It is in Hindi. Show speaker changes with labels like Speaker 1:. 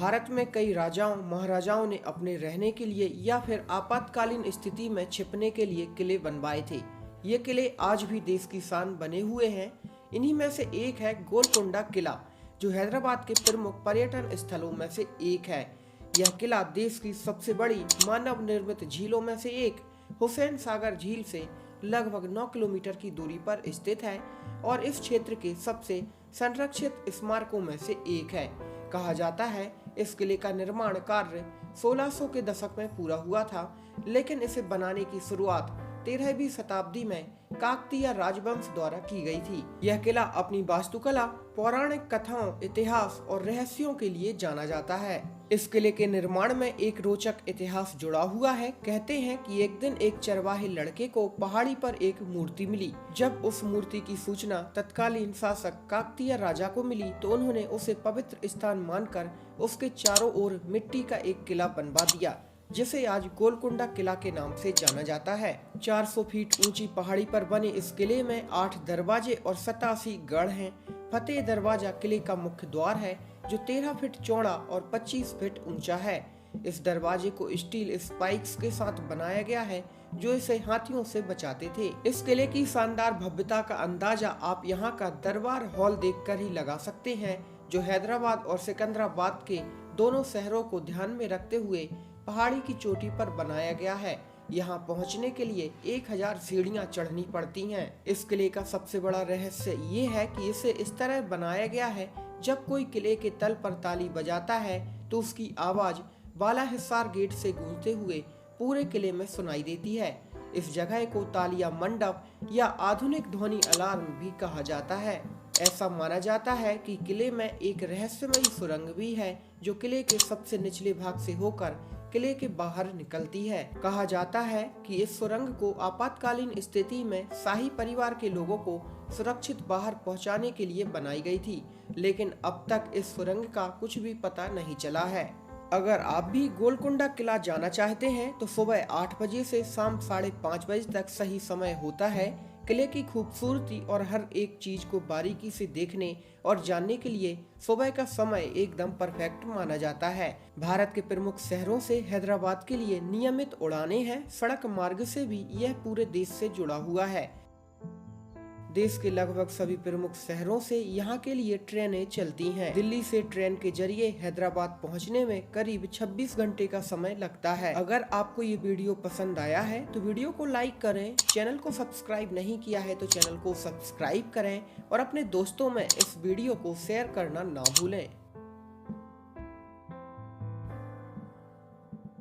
Speaker 1: भारत में कई राजाओं महाराजाओं ने अपने रहने के लिए या फिर आपातकालीन स्थिति में छिपने के लिए किले बनवाए थे। ये किले आज भी देश की शान बने हुए हैं। इन्हीं में से एक है गोलकुंडा किला, जो हैदराबाद के प्रमुख पर्यटन स्थलों में से एक है। यह किला देश की सबसे बड़ी मानव निर्मित झीलों में से एक हुसैन सागर झील से लगभग 9 किलोमीटर की दूरी पर स्थित है और इस क्षेत्र के सबसे संरक्षित स्मारकों में से एक है। कहा जाता है इस किले का निर्माण कार्य 1600 के दशक में पूरा हुआ था, लेकिन इसे बनाने की शुरुआत 13वीं शताब्दी में काकतीय राजवंश द्वारा की गई थी। यह किला अपनी वास्तुकला, पौराणिक कथाओं, इतिहास और रहस्यों के लिए जाना जाता है। इस किले के निर्माण में एक रोचक इतिहास जुड़ा हुआ है। कहते हैं कि एक दिन एक चरवाहे लड़के को पहाड़ी पर एक मूर्ति मिली। जब उस मूर्ति की सूचना तत्कालीन शासक काकतीय राजा को मिली तो उन्होंने उसे पवित्र स्थान मानकर उसके चारों ओर मिट्टी का एक किला बनवा दिया, जिसे आज गोलकुंडा किला के नाम से जाना जाता है। 400 फीट ऊंची पहाड़ी पर बने इस किले में 8 दरवाजे और 87 गढ़ हैं। फतेह दरवाजा किले का मुख्य द्वार है, जो 13 फीट चौड़ा और 25 फीट ऊंचा है। इस दरवाजे को स्टील स्पाइक्स के साथ बनाया गया है, जो इसे हाथियों से बचाते थे। इस किले की शानदार भव्यता का अंदाजा आप यहाँ का दरबार हॉल देखकर ही लगा सकते हैं, जो हैदराबाद और सिकंदराबाद के दोनों शहरों को ध्यान में रखते हुए पहाड़ी की चोटी पर बनाया गया है। यहाँ पहुँचने के लिए 1000 सीढ़ियाँ चढ़नी पड़ती हैं। इस किले का सबसे बड़ा रहस्य ये है कि इसे इस तरह बनाया गया है, जब कोई किले के तल पर ताली बजाता है तो उसकी आवाज बाला हिसार गेट से गूंजते हुए पूरे किले में सुनाई देती है। इस जगह को तालिया मंडप या आधुनिक ध्वनि अलार्म भी कहा जाता है। ऐसा माना जाता है कि किले में एक रहस्यमयी सुरंग भी है, जो किले के सबसे निचले भाग से होकर किले के बाहर निकलती है। कहा जाता है कि इस सुरंग को आपातकालीन स्थिति में शाही परिवार के लोगों को सुरक्षित बाहर पहुंचाने के लिए बनाई गई थी, लेकिन अब तक इस सुरंग का कुछ भी पता नहीं चला है। अगर आप भी गोलकुंडा किला जाना चाहते हैं तो सुबह 8 बजे से शाम 5:30 बजे तक सही समय होता है। किले की खूबसूरती और हर एक चीज को बारीकी से देखने और जानने के लिए सुबह का समय एकदम परफेक्ट माना जाता है। भारत के प्रमुख शहरों से हैदराबाद के लिए नियमित उड़ानें हैं। सड़क मार्ग से भी यह पूरे देश से जुड़ा हुआ है। देश के लगभग सभी प्रमुख शहरों से यहाँ के लिए ट्रेनें चलती हैं। दिल्ली से ट्रेन के जरिए हैदराबाद पहुँचने में करीब 26 घंटे का समय लगता है। अगर आपको ये वीडियो पसंद आया है तो वीडियो को लाइक करें। चैनल को सब्सक्राइब नहीं किया है तो चैनल को सब्सक्राइब करें और अपने दोस्तों में इस वीडियो को शेयर करना ना भूलें।